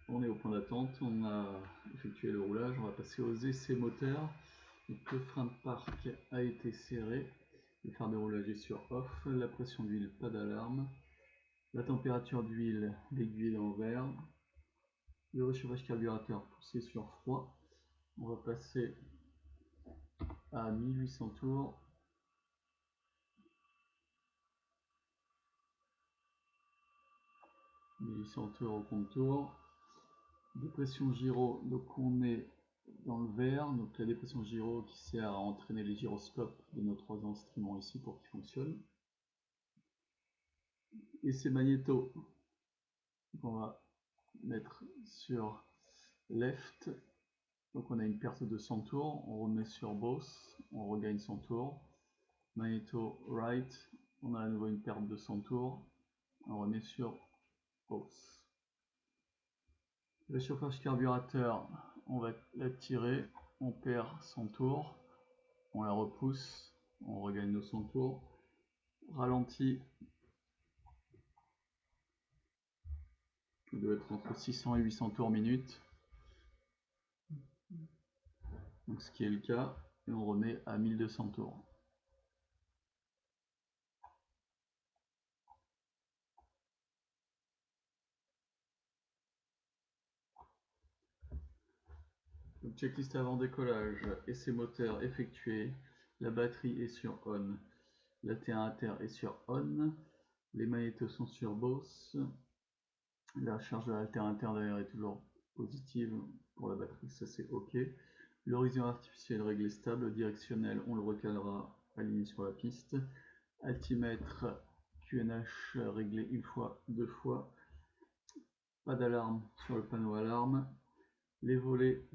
on est au point d'attente, on a effectué le roulage, on va passer aux essais moteurs. Donc, le frein de parc a été serré, le phare de roulage est sur off, la pression d'huile, pas d'alarme, la température d'huile, l'aiguille est en vert, le réchauffage carburateur poussé sur froid. On va passer à 1800 tours. 1800 tours au compte-tour. Dépression gyro, donc on est dans le vert, donc la dépression gyro qui sert à entraîner les gyroscopes de nos trois instruments ici pour qu'ils fonctionnent. Et c'est magnéto qu'on va mettre sur left. Donc on a une perte de 100 tours, on remet sur both, on regagne 100 tours. Magnéto right, on a à nouveau une perte de 100 tours, on remet sur both. Réchauffage carburateur, on va la tirer, on perd 100 tours, on la repousse, on regagne nos 100 tours. Ralenti, qui doit être entre 600 et 800 tours minute, donc ce qui est le cas, et on remet à 1200 tours. Donc, checklist avant décollage, essai moteur effectué, la batterie est sur on, l'alternateur est sur on, les magnétos sont sur both, la charge de l'alternateur d'ailleurs est toujours positive pour la batterie, ça c'est ok. L'horizon artificiel réglé stable, directionnel on le recalera aligné sur la piste. Altimètre QNH réglé une fois, deux fois. Pas d'alarme sur le panneau alarme. Les volets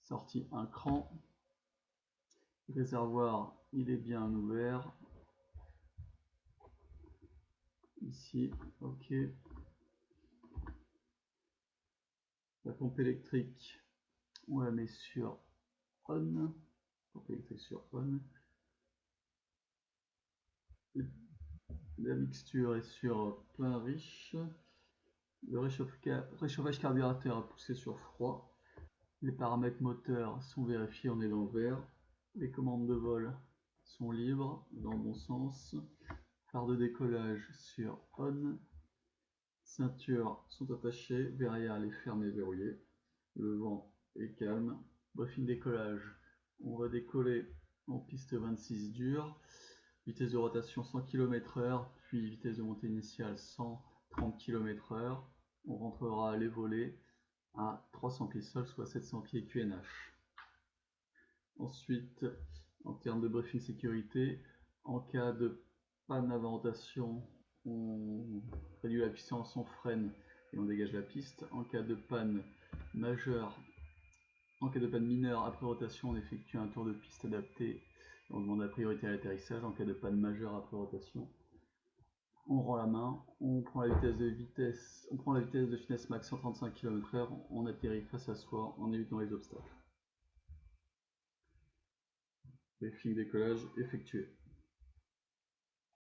sorti un cran. Réservoir il est bien ouvert. Ici, ok. La pompe électrique, on la met sur on. Pompe électrique sur on. La mixture est sur plein riche. Le réchauffage carburateur a poussé sur froid. Les paramètres moteurs sont vérifiés, on est dans le vert. Les commandes de vol sont libres, dans le bon sens. Phare de décollage sur on. Ceintures sont attachées, verrière est fermée et verrouillée. Le vent est calme. Briefing décollage, on va décoller en piste 26 dure. Vitesse de rotation 100 km/h, puis vitesse de montée initiale 130 km/h. On rentrera les volets à 300 pieds sol, soit 700 pieds QNH. Ensuite, en termes de briefing sécurité, en cas de panne avant rotation, on réduit la puissance, on freine et on dégage la piste. En cas de panne majeure, en cas de panne mineure après rotation, on effectue un tour de piste adapté. On demande la priorité à l'atterrissage. En cas de panne majeure après rotation, on rend la main, on prend la vitesse de finesse max 135 km/h, on atterrit face à soi en évitant les obstacles. Briefing décollage effectué.